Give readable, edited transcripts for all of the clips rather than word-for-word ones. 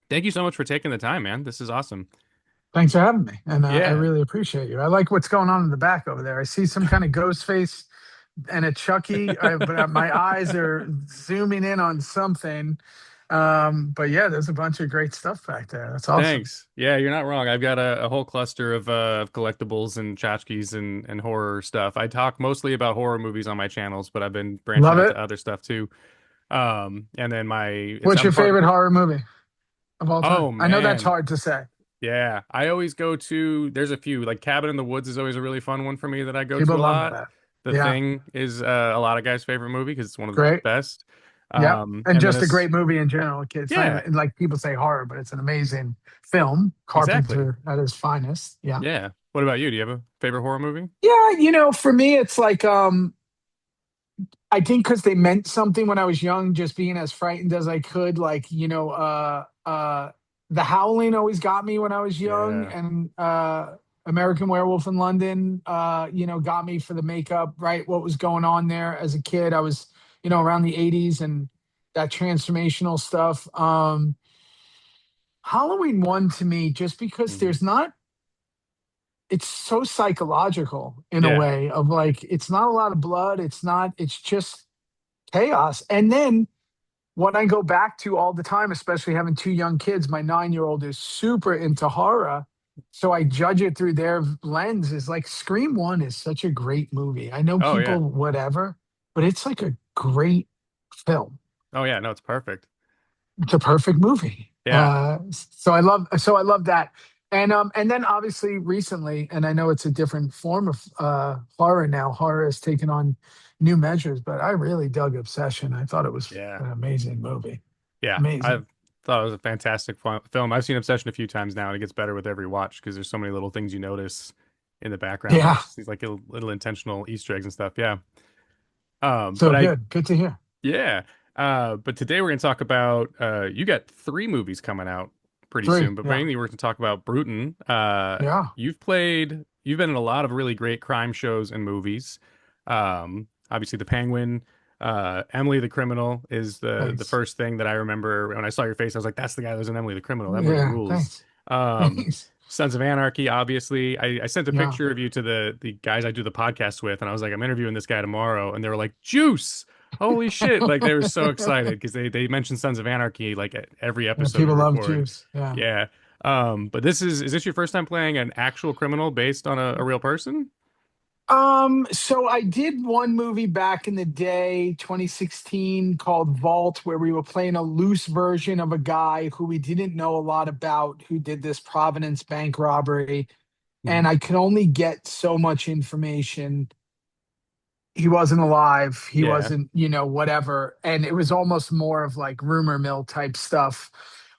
Thank you so much for taking the time, man. This is awesome. Thanks for having me, and I Yeah. really appreciate you. I like what's going on in the back over there. I see some kind of ghost face and a Chucky, but my eyes are zooming in on something. But yeah, there's a bunch of great stuff back there. That's awesome. Thanks. Yeah, you're not wrong. I've got a whole cluster of collectibles and tchotchkes and horror stuff. I talk mostly about horror movies on my channels, but I've been branching Love out it. to other stuff too. And then What's I'm your part. favorite horror movie of all time? Oh I know that's man. hard to say. Yeah. I always go to, there's a few, like Cabin in the Woods is always a really fun one for me that I go to People a love lot. that. The Yeah, Thing is a lot of guys' favorite movie because it's one of the great. best. Yep, and And then just a this, great movie in general. It's not yeah, even like people say horror, but it's an amazing film. exactly. Carpenter at his finest. Yeah. Yeah. What about you? Do you have a favorite horror movie? Yeah, for me, it's like I think because they meant something when I was young, just being as frightened as I could. Like, The Howling always got me when I was young, Yeah. and American Werewolf in London, got me for the makeup, right? What was going on there as a kid? I was, around the '80s and that transformational stuff. Halloween one to me, just because Mhm. it's so psychological in a Yeah. way of like, it's not a lot of blood. It's just chaos. And then what I go back to all the time, especially having two young kids, my 9-year-old is super into horror. So I judge it through their lens. Is like Scream 1 is such a great movie. I know Oh yeah. people, whatever, but it's like a great film. Oh yeah. No, it's perfect. It's a perfect movie. Yeah. So I love that. And then obviously recently, and I know it's a different form of horror now. Horror has taken on new measures, but I really dug Obsession. I thought it was Yeah. an amazing movie. Yeah. I Amazing. thought it was a fantastic film. I've seen Obsession a few times now, and it gets better with every watch because there's so many little things you notice in the background, like Yeah. just these like little intentional Easter eggs and stuff. Yeah. So But I good. Good to hear. yeah. But today we're gonna talk about you got three movies coming out pretty Three. soon, but Yeah. mainly we're gonna talk about Brutin. Yeah. You've been in a lot of really great crime shows and movies. Obviously The Penguin, Emily the Criminal is the Thanks. first thing that I remember when I saw your face. I was like, that's the guy that was in Emily the Criminal. That movie Yeah. rules. Thanks. Um, Thanks. Sons of Anarchy, obviously. I sent a Yeah. picture of you to the guys I do the podcast with, and I was like, I'm interviewing this guy tomorrow, and they were like, Juice. Holy shit. Like they were so excited because they mentioned Sons of Anarchy like at every Yeah, episode we people love record. juice. Yeah. Yeah. But is this your first time playing an actual criminal based on a real person? So I did one movie back in the day, 2016, called Vault, where we were playing a loose version of a guy who we didn't know a lot about, who did this Providence bank robbery. Mhm. And I could only get so much information. He wasn't alive. He Yeah. wasn't, whatever. And it was almost more of like rumor mill type stuff.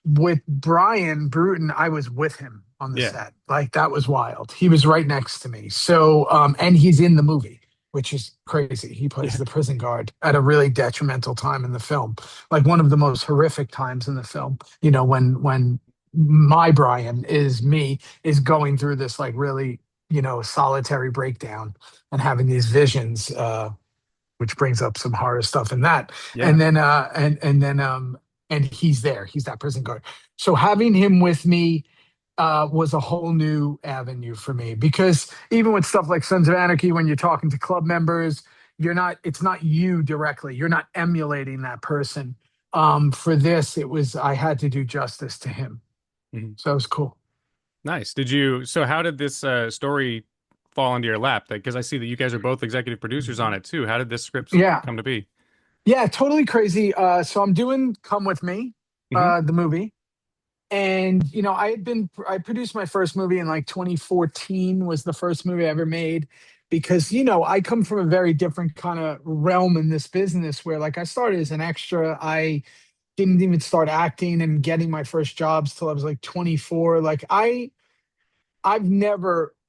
With Bryan Bruton, I was with him on the Yeah. set. Like that was wild. He was right next to me. So, and he's in the movie, which is crazy. He plays Yeah. the prison guard at a really detrimental time in the film, like one of the most horrific times in the film. When my Brian is me is going through this like really, solitary breakdown and having these visions, which brings up some horror stuff in that. Yeah. And then and he's there. He's that prison guard. So having him with me was a whole new avenue for me because even with stuff like Sons of Anarchy, when you're talking to club members, it's not you directly. You're not emulating that person. For this, I had to do justice to him. Mhm. So it was cool. Nice. So how did this story fall into your lap? Because I see that you guys are both executive producers on it too. How did this script Yeah. come to be? Yeah, totally crazy. So I'm doing Come With Me, Hmm. the movie. And I produced my first movie in like 2014 was the first movie I ever made because I come from a very different kind of realm in this business where like I started as an extra. I didn't even start acting and getting my first jobs till I was like 24. Like I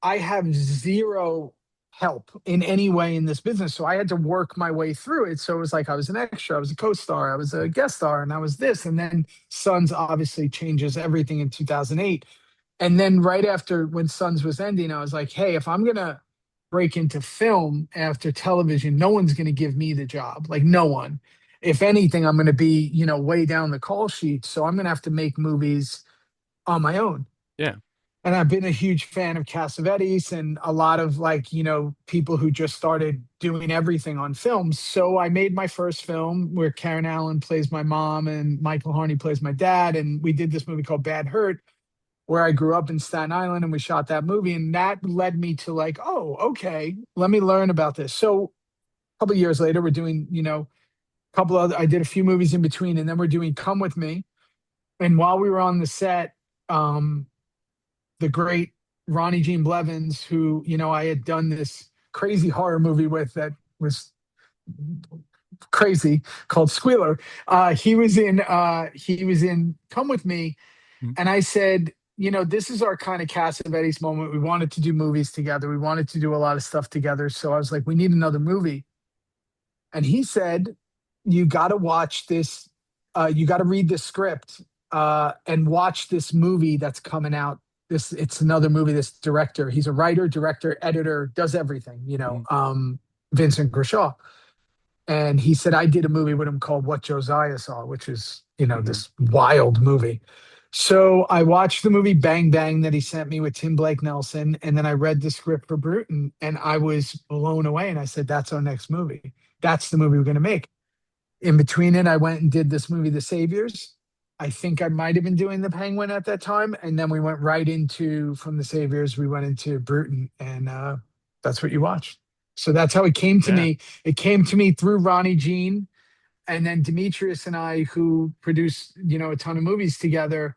have zero help in any way in this business. So I had to work my way through it. So it was like I was an extra, I was a co-star, I was a guest star, and I was this. And then Sons obviously changes everything in 2008. And then right after when Sons was ending, I was like, hey, if I'm gonna break into film after television, no one's gonna give me the job. Like no one. if anything, I'm going to be, way down the call sheet. So I'm going to have to make movies on my own. Yeah. And I've been a huge fan of Cassavetes and a lot of like, people who just started doing everything on films. So I made my first film where Karen Allen plays my mom and Michael Harney plays my dad. And we did this movie called Bad Hurt, where I grew up in Staten Island and we shot that movie. And that led me to like, oh, okay, let me learn about this. So a couple of years later, we're doing, I did a few movies in between, and then we're doing Come With Me. And while we were on the set, the great Ronnie Jean Blevins, who, I had done this crazy horror movie with that was crazy called Squealer. He was in Come With Me. Mhm. And I said, this is our kind of Cassavetes moment. We wanted to do movies together. We wanted to do a lot of stuff together. So I was like, we need another movie. And he said, you got to watch this. You got to read the script and watch this movie that's coming out. It's another movie. This director, he's a writer, director, editor, does everything. Mhm. Vincent Grashaw. And he said I did a movie with him called What Josiah Saw, which is Mhm. this wild movie. So I watched the movie Bang Bang that he sent me with Tim Blake Nelson, and then I read the script for Brutin, and I was blown away. And I said, "That's our next movie. That's the movie we're going to make." In between it, I went and did this movie, The Saviors. I think I might have been doing The Penguin at that time, and then we went right into from The Saviors. We went into Brutin, and that's what you watched. So that's how it came to Yeah. me. It came to me through Ronnie Jean, and then Demetrius and I, who produced a ton of movies together.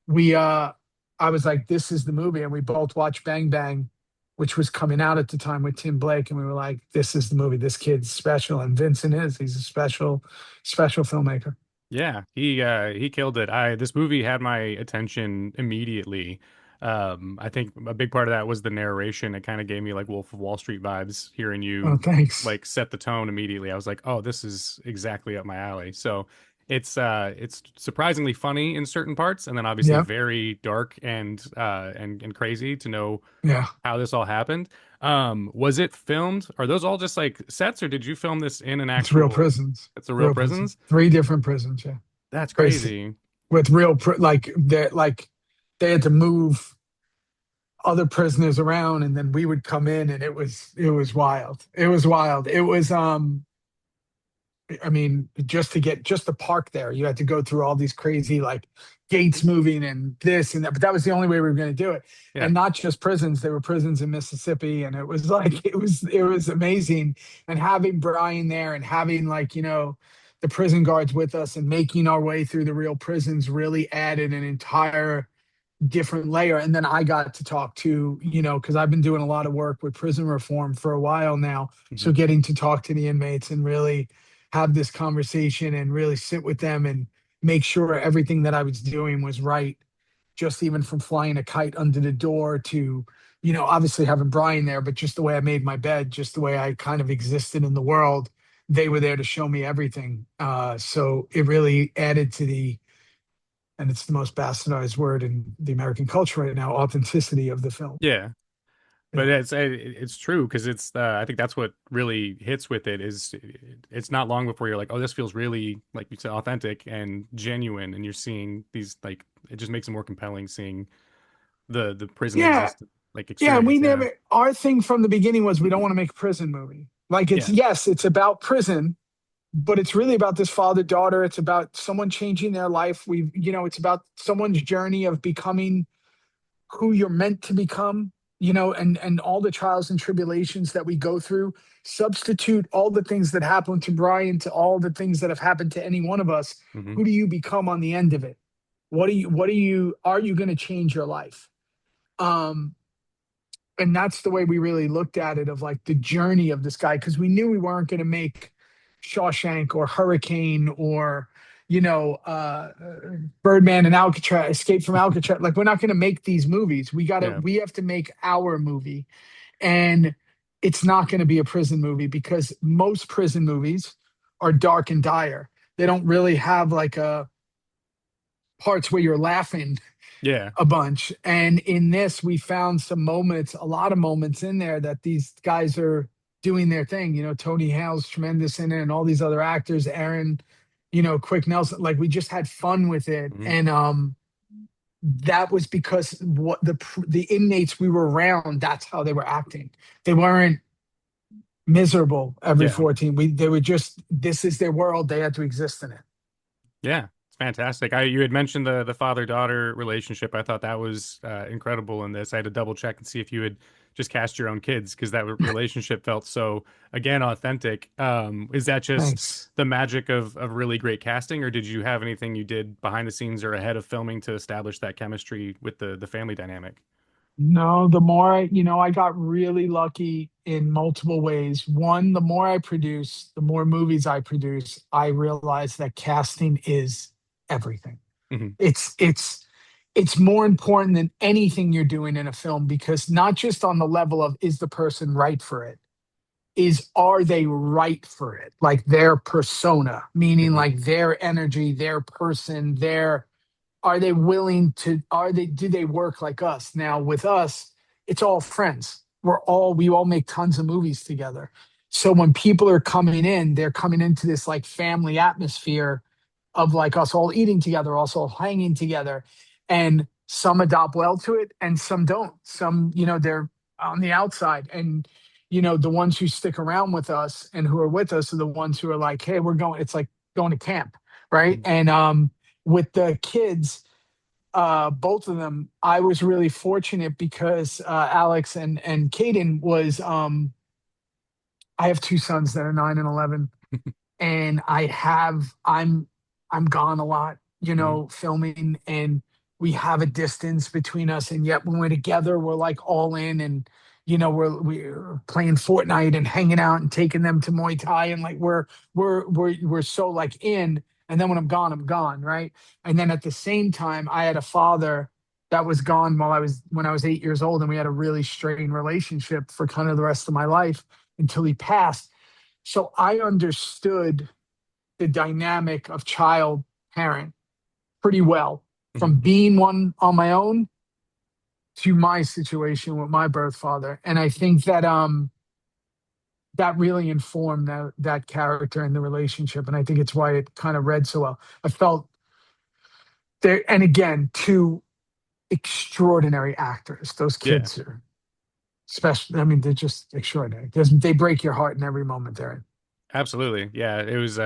We I was like, this is the movie, and we both watched Bang Bang, which was coming out at the time with Tim Blake, and we were like, this is the movie. This kid's special, and Vincent is. He's a special filmmaker. Yeah, he killed it. I This movie had my attention immediately. I think a big part of that was the narration. It kind of gave me like Wolf of Wall Street vibes hearing Oh, you thanks. like set the tone immediately. I was like, "Oh, this is exactly up my alley." So, it's surprisingly funny in certain parts and then obviously Yeah, very dark and crazy to know yeah. how this all happened. Was it filmed? Are those all just like sets or did you film this in an It's real actual prisons. it's a real Real prison. prisons? 3 different prisons. Yeah, That's crazy. crazy. With they had to move other prisoners around, and then we would come in, and it was wild. It was wild. It was I mean, just to park there, you had to go through all these crazy like gates moving and this and that. But that was the only way we were going to do it. Yeah. And not just prisons; there were prisons in Mississippi, and it was like it was amazing. And having Brian there, and having like the prison guards with us, and making our way through the real prisons really added an entire different layer. And then I got to talk to, because I've been doing a lot of work with prison reform for a while now. So Mhm. getting to talk to the inmates and really have this conversation and really sit with them and make sure everything that I was doing was right. Just even from flying a kite under the door to, obviously having Brian there, but just the way I made my bed, just the way I kind of existed in the world, they were there to show me everything. So it really added to and it's the most bastardized word in the American culture right now, authenticity of the film. Yeah. But Yeah. it's true because I think that's what really hits with it is it's not long before you're like, oh, this feels really like you said authentic and genuine, and you're seeing these like it just makes it more compelling seeing the prison Yeah. exist like Yeah. experience. Yeah. Our thing from the beginning was we don't want to make a prison movie. Like Yeah. yes, it's about prison, but it's really about this father daughter. It's about someone changing their life. It's about someone's journey of becoming who you're meant to become, and all the trials and tribulations that we go through. Substitute all the things that happened to Brian to all the things that have happened to any one of us. Hmm. Who do you become on the end of it? Are you going to change your life? Um, and that's the way we really looked at it, of like the journey of this guy, because we knew we weren't going to make Shawshank or Hurricane or you know uh Birdman and Alcatraz, Escape from Alcatraz. Like we're not going to make these movies. Yeah. We have to make our movie. And it's not going to be a prison movie, because most prison movies are dark and dire. They don't really have like a parts where you're laughing Yeah. a bunch. And in this, we found some moments, a lot of moments in there that these guys are. doing their thing. Tony Hale's tremendous in it, and all these other actors, Aaron, Quick Nelson. Like we just had fun with it, Hmm. and that was because what the inmates we were around, that's how they were acting. They weren't miserable every Yeah. 14. They were just, this is their world. They had to exist in it. Yeah, it's fantastic. You had mentioned the father-daughter relationship. I thought that was incredible in this. I had to double check and see if you had just cast your own kids because that relationship felt so, again, authentic. Is that just Thanks. the magic of really great casting, or did you have anything you did behind the scenes or ahead of filming to establish that chemistry with the family dynamic? No, the more I got really lucky in multiple ways. One, the more I produce, the more movies I produce, I realize that casting is everything. Hmm. It's more important than anything you're doing in a film, because not just on the level of is the person right for it, is are they right for it? Like their persona, meaning Hmm. like their energy, their person, their are they willing to do they work like us? Now with us, it's all friends. We all make tons of movies together. So when people are coming in, they're coming into this like family atmosphere of like us all eating together, also hanging together. And some adopt well to it and some don't. Some, they're on the outside. And the ones who stick around with us and who are with us are the ones who are like, hey, we're going, it's like going to camp, right? And with the kids, both of them, I was really fortunate because Alex and Caden was I have two sons that are 9 and 11, and I'm gone a lot, Hmm. filming, and we have a distance between us, and yet when we're together, we're like all in, and we're playing Fortnite and hanging out and taking them to Muay Thai, and like we're so like in, and then when I'm gone, right? And then at the same time, I had a father that was gone when I was 8 years old, and we had a really strained relationship for kind of the rest of my life until he passed. So I understood the dynamic of child parent pretty well, Hmm. from being one on my own to my situation with my birth father. And I think that that really informed that character and the relationship. And I think it's why it kind of read so well. I felt there, and again, two extraordinary actors. Those Yeah. kids are special. I mean, they're just extraordinary. They break your heart in every moment they're in. Absolutely. Yeah, it was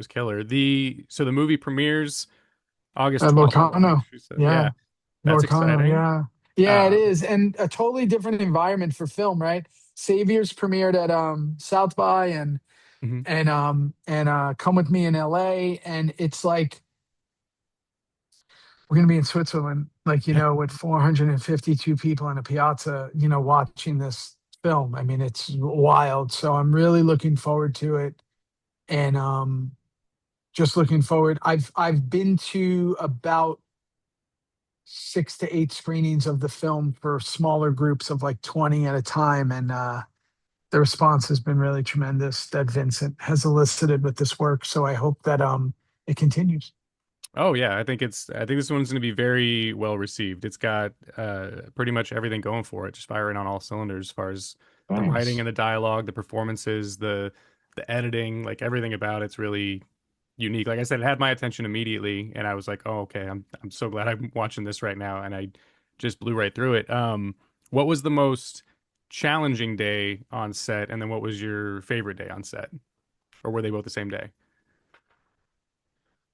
killer. The movie premieres August 12th, I think Locarno, she said. Yeah, yeah. that's Locarno, exciting. yeah. Yeah, it Um, is. And a totally different environment for film, right? Saviors premiered at South by mhm. and Come With Me in LA. And it's like we're gonna be in Switzerland, like, with 452 people in a piazza, watching this film. I mean, it's wild. So I'm really looking forward to it. And just looking forward. I've been to about 6 to 8 screenings of the film for smaller groups of like 20 at a time. And the response has been really tremendous that Vincent has elicited with this work. So I hope that it continues. Oh yeah, I think this one's going to be very well received. It's got pretty much everything going for it, just firing on all cylinders as far as the writing Thanks. and the dialogue, the performances, the editing, like everything about it's really unique. Like I said, it had my attention immediately, and I was like, "Oh, okay, I'm so glad I'm watching this right now." And I just blew right through it. What was the most challenging day on set, and then what was your favorite day on set, or were they both the same day?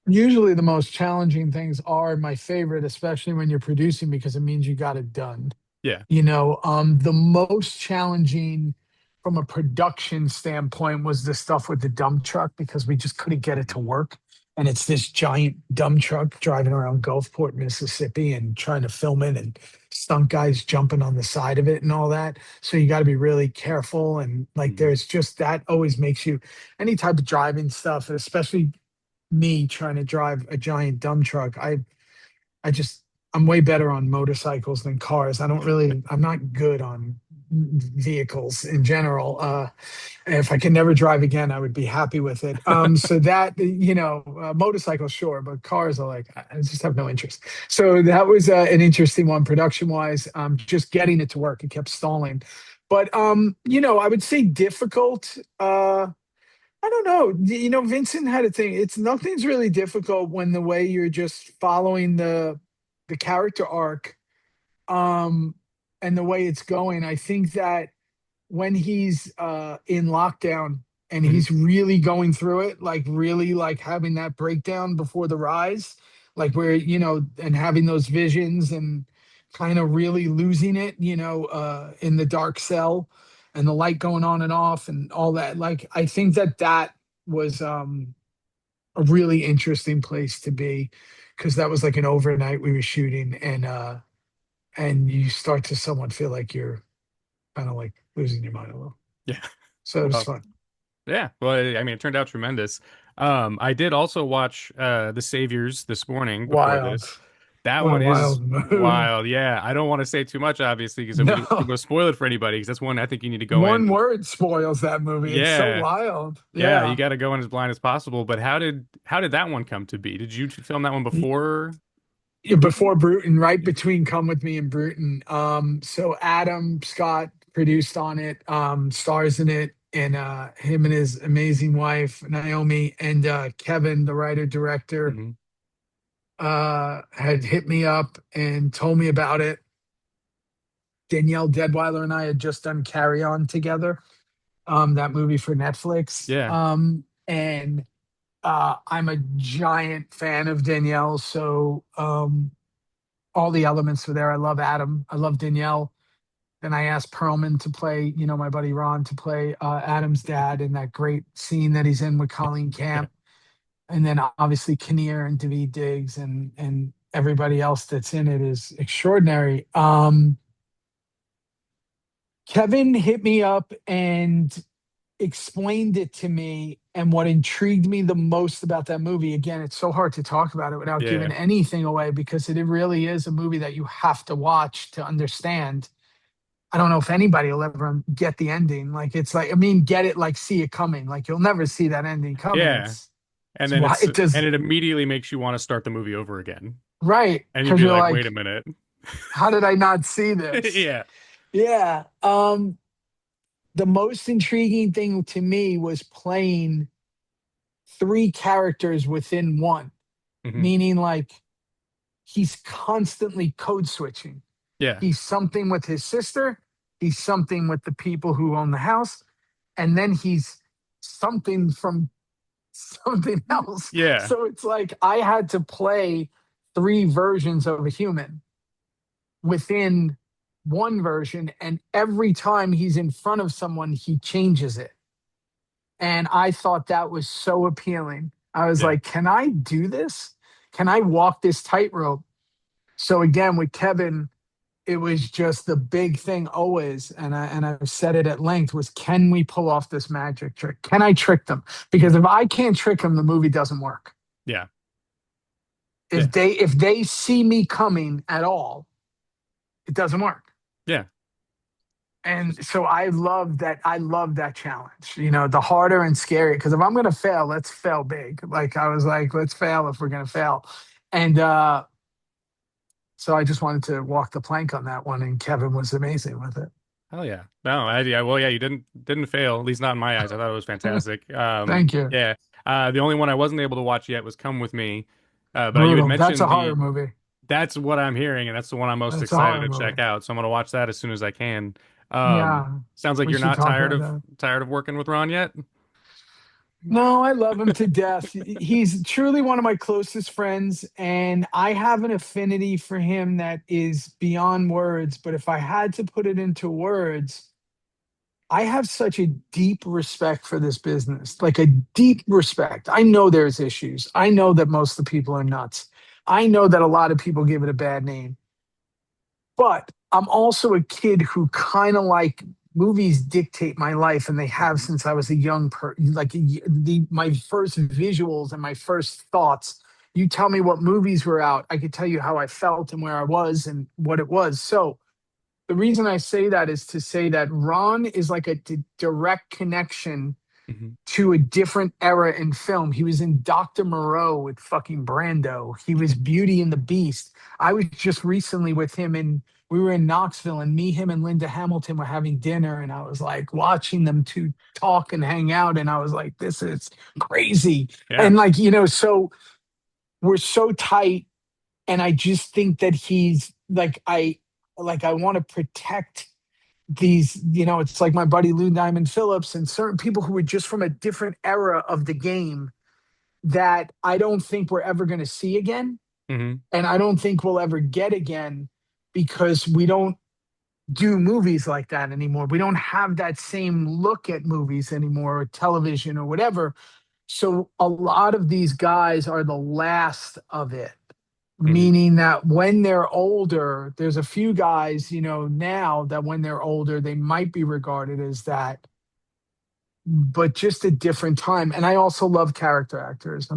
Usually the most challenging things are my favorite, especially when you're producing, because it means you got it done. Yeah. The most challenging from a production standpoint was the stuff with the dump truck, because we just couldn't get it Mhm. to work. And it's this giant dump truck driving around Gulfport, Mississippi, and trying to film it, and stunt guys jumping on the side of it and all that. So you got to be really careful. And like, Mhm. there's just that always makes you, any type of driving stuff, and especially me trying to drive a giant dump truck. I just I'm way better on motorcycles than cars. I'm not good on vehicles in general. If I could never drive again, I would be happy with it. So that, motorcycles, sure, but cars are like, I just have no interest. So that was an interesting one production wise. Just getting it to work, it kept stalling. But I would say difficult. I don't know. Vincent had a thing. It's nothing's really difficult when the way you're just following the character arc, um, and the way it's going. I think that when he's in lockdown and Hmm. he's really going through it, like really like having that breakdown before the rise, like where, and having those visions and kind of really losing it, in the dark cell and the light going on and off and all that. Like I think that that was a really interesting place to be, because that was like an overnight we were shooting, and you start to somewhat feel like you're kind of like losing your mind a little. Yeah. So it was Well, fun. yeah. Well, I mean, it turned out tremendous. I did also watch The Saviors this morning before Wild. this. That What a one is wild move. wild. Yeah. I don't want to say too much, obviously, because then we No, will spoil it for anybody, because that's one I think you need to go one in. word spoils that movie. It's so Yeah. wild. Yeah. You Yeah. got to go in as blind as possible. But how did that one come to be? Did you film that one before Brutin? Before Bruton, right between Come With Me and Bruton. So Adam Scott produced on it, stars in it, and him and his amazing wife, Naomi, and Kevin, the writer director, Hmm. had hit me up and told me about it. Danielle Deadweiler and I had just done Carry On together, that movie for Netflix. Yeah. And I'm a giant fan of Danielle, so all the elements were there. I love Adam. I love Danielle. Then I asked Perlman to play, my buddy Ron to play Adam's dad in that great scene that he's in with Colleen Yeah. Camp, and then obviously Kinnear and Daveed Diggs and everybody else that's in it is extraordinary. Kevin hit me up and explained it to me. And what intrigued me the most about that movie, again, it's so hard to talk about it without Yeah. giving anything away, because it really is a movie that you have to watch to understand. I don't know if anybody will ever get the ending. Like, it's like, I mean, get it, like, see it coming. Like, you'll never see that ending coming. Yeah. It's why it And does, it immediately makes you want to start the movie over again. right. And you'd Because be you're like, wait a like, minute. how did I not see this? Yeah. Yeah. The most intriguing thing to me was playing three characters within one, Hmm. meaning like he's constantly code switching. Yeah. He's something with his sister, he's something with the people who own the house, and then he's something from something else. Yeah. So it's like I had to play three versions of a human within one version, and every time he's in front of someone, he changes it. And I thought that was so appealing. I was Yeah. like, can I do this? Can I walk this tightrope? So again, with Kevin, it was just the big thing always, and I've said it at length, was can we pull off this magic trick? Can I trick them? Because if I can't trick them, the movie doesn't work. Yeah. Yeah. If they see me coming at all, it doesn't work. Yeah. And so I love that. I love that challenge. The harder and scary. Because if I'm gonna fail, let's fail big. Like I was like, let's fail if we're gonna fail. And so I just wanted to walk the plank on that one, and Kevin was amazing with Hell yeah. No, yeah, well, yeah, you didn't fail, at least not in my eyes. I thought it was it. fantastic. Thank you. Yeah. The only one I wasn't able to watch yet was Come With Me. But you had Brutal. That's a mentioned horror movie. that's what I'm hearing, and that's the one I'm most That's a excited horror to check movie. out. So I'm gonna watch that as soon as I can. Um, Yeah, Sounds like we you're should not talk tired about of that. working with Ron yet. No, I love him to death. He's truly one of my closest friends, and I have an affinity for him that is beyond words. But if I had to put it into words, I have such a deep respect for this business, like a deep respect. I know there's issues. I know that most of the people are nuts. I know that a lot of people give it a bad name. But I'm also a kid who kind of like movies dictate my life, and they have Mhm. since I was a young like my first visuals and my first thoughts. You tell me what movies were out, I could tell you how I felt and where I was and what it was. So the reason I say that is to say that Ron is like a direct connection Hmm. to a different era in film. He was in Dr. Moreau with fucking Brando. He was Beauty and the Beast. I was just recently with him, and we were in Knoxville, and me, him, and Linda Hamilton were having dinner, and I was like watching them two talk and hang out, and I was like, this is crazy. Yeah. And like, so we're so tight, and I just think that he's like I want to protect these, it's like my buddy Lou Diamond Phillips and certain people who were just from a different era of the game that I don't think we're ever going to see again. Hmm. And I don't think we'll ever get again because we don't do movies like that anymore. We don't have that same look at movies anymore, or television or whatever. So a lot of these guys are the last of it, Hmm. meaning that when they're older, there's a few guys, now that when they're older, they might be regarded as that, but just a different time. And I also love character actors.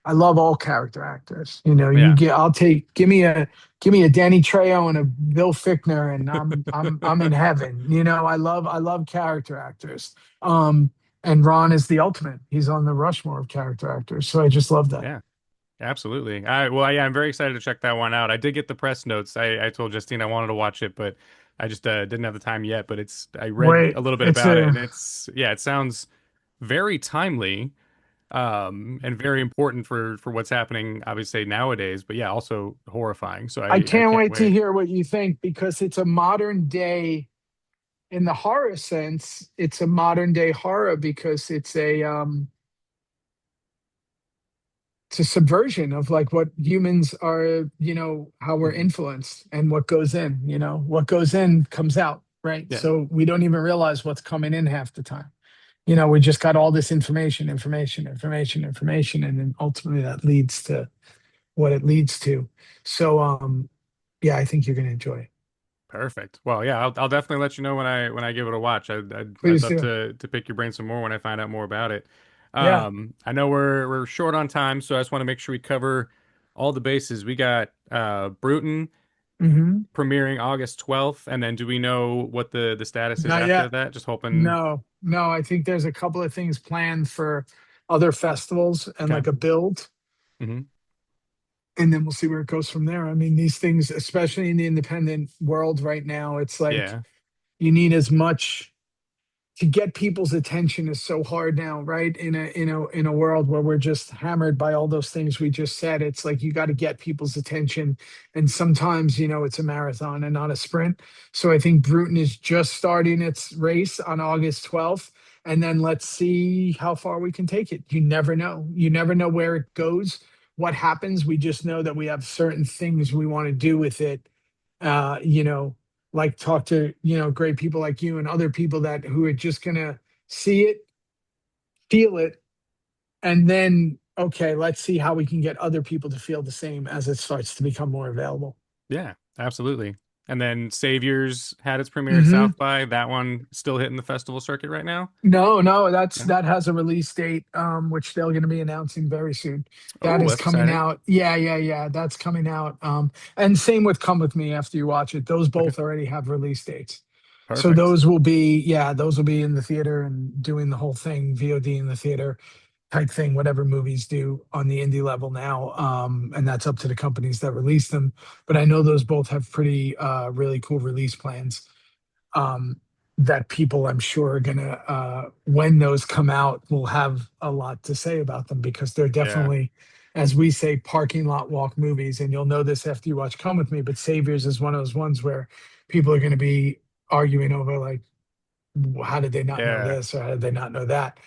I love all character actors. Yeah. Give me a Danny Trejo and a Bill Fichtner, and I'm in heaven. I love character actors. And Ron is the ultimate. He's on the Rushmore of character actors. So I just love that. Yeah. Absolutely. Well, yeah, I'm very excited to check that one out. I did get the press notes. I told Justine I wanted to watch it, but I just didn't have the time yet. But I read Wait, a little bit it's about it, and a yeah, it sounds very timely, and very important for what's happening, obviously nowadays. But yeah, also horrifying. So I I can't can't wait to wait. hear what you think because it's a modern day in the horror sense, it's a modern day horror because it's a subversion of like what humans are, how we're Mhm. influenced and what goes in, what goes in comes out, right? Yeah, So we don't even realize what's coming in half the time. We just got all this information, and then ultimately that leads to what it leads to. So yeah, I think you're going to enjoy it. perfect. Well, yeah, I'll definitely let you know when I give it a watch. I'd Please love do. to pick your brain some more when I find out more about it. Yeah. I know we're short on time, so I just want to make sure we cover all the bases. We got Brutin Hmm. premiering August 12th, and then do we know what the status is Not after yet. that? Just hoping. No, no. I think there's a couple of things planned for other festivals and Okay. like a build, Hmm. and then we'll see where it goes from there. I mean, these things, especially in the independent world right now, it's like Yeah. you need as much to get people's attention is so hard now, right? In a world where we're just hammered by all those things we just said, it's like you got to get people's attention, and sometimes it's a marathon and not a sprint. So I think Bruton is just starting its race on August 12th, and then let's see how far we can take it. You never know. You never know where it goes, what happens. We just know that we have certain things we want to do with it. Uh, you know, like talk to great people like you and other people that who are just gonna see it, feel it, and then okay, let's see how we can get other people to feel the same as it starts to become more available. Yeah, absolutely. And then Saviors had its premiere at Hmm. South by. That one still hitting the festival circuit right now? No, no, Yeah. that has a release date, which they're going to be announcing very soon. That Oh, is that's coming exciting. out. Yeah, yeah, yeah. That's coming out. And same with Come With Me after you watch it. Those Okay, both already have release dates. So perfect. those will be in the theater and doing the whole thing, VOD in the theater type thing, whatever movies do on the indie level now. And that's up to the companies that release them. But I know those both have pretty really cool release plans um, that people I'm sure are gonna when those come out will have a lot to say about them because they're Yeah. definitely, as we say, parking lot walk movies. And you'll know this after you watch Come With Me, but Saviors is one of those ones where people are gonna be arguing over like how did they not know Yeah. this or how did they not know that?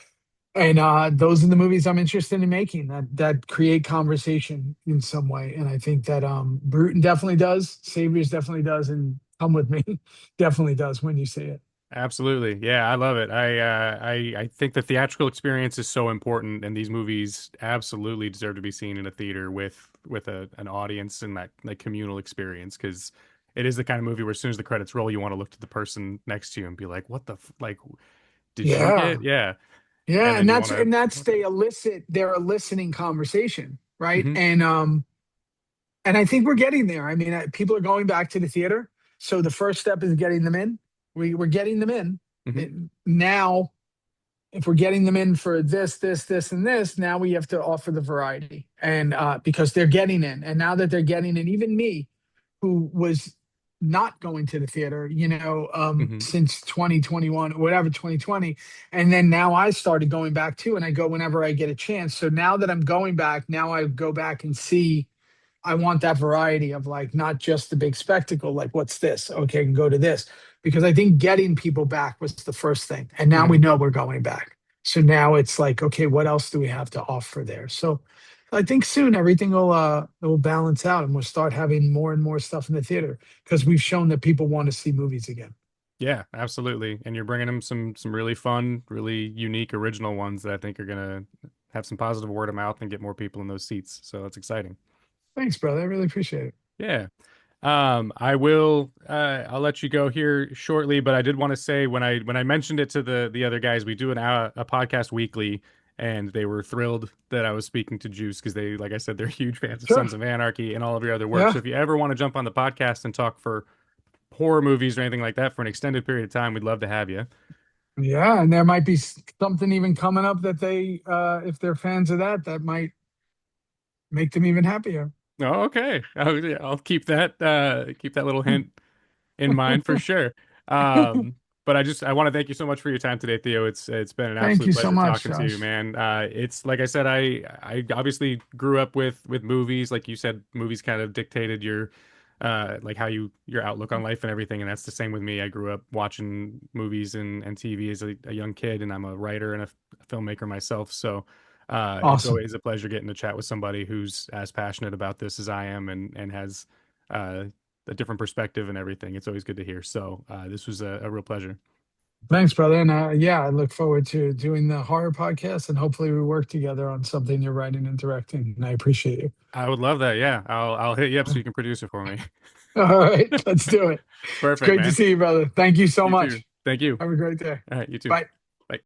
And those are the movies I'm interested in making that create conversation in some way. And I think that Bruton definitely does, Saviors definitely does, and Come With Me definitely does when you see it. Absolutely. Yeah, I love it. I think the theatrical experience is so important, and these movies absolutely deserve to be seen in a theater with an audience and that like communal experience because it is the kind of movie where as soon as the credits roll, you want to look to the person next to you and be like, "What the like? Did you Yeah. get?" Yeah, and Yeah. then And you want to. that's they're eliciting conversation, right? Hmm. And I think we're getting there. I mean, people are going back to the theater. So the first step is getting them in. We're getting them in. Hmm. Now if we're getting them in for this, and this, now we have to offer the variety. And because they're getting in, and now that they're getting in, even me, who was not going to the theater, Hmm. since 2021 or whatever, 2020. And then now I started going back too, and I go whenever I get a chance. So now that I'm going back, now I go back and see. I want that variety of like not just the big spectacle, like what's this? Okay, I can go to this. Because I think getting people back was the first thing. And now we Hmm. know we're going back. So now it's like, okay, what else do we have to offer there? So I think soon everything will balance out and we'll start having more and more stuff in the theater because we've shown that people want to see movies again. Yeah, absolutely. And you're bringing them some really fun, really unique, original ones that I think are gonna have some positive word of mouth and get more people in those seats. So that's exciting. Thanks, brother. I really appreciate it. Yeah. I will I'll let you go here shortly, but I did want to say when I mentioned it to the other guys, we do a podcast weekly, and they were thrilled that I was speaking to Juice because they, like I said, they're huge fans of Sure. Sons of Anarchy and all of your other work. So Yeah. if you ever want to jump on the podcast and talk for horror movies or anything like that for an extended period of time, we'd love to have you. Yeah. And there might be something even coming up that if they're fans of that, that might make them even happier. Oh, okay. Yeah, I'll keep that little hint in mind for sure. Um, but I want to thank you so much for your time today, Theo. It's been an Thank absolute you so pleasure much, talking to you, Josh. man. It's like I said, I obviously grew up with movies. Like you said, movies kind of dictated your like how your outlook on life and everything, and that's the same with me. I grew up watching movies and TV as a young kid, and I'm a writer and a filmmaker myself. So it's Awesome. always a pleasure getting to chat with somebody who's as passionate about this as I am and has uh, a different perspective and everything. It's always good to hear. So this was a real pleasure. Thanks, brother. And yeah, I look forward to doing the horror podcast and hopefully we work together on something you're writing and directing. And I appreciate you. I would love that. Yeah, I'll hit you up so you can produce it for me. All right, let's do it. It's Perfect, great to man. see you, brother. Thank you so You too. much. Thank you. Have a great day. All right, you too. Bye.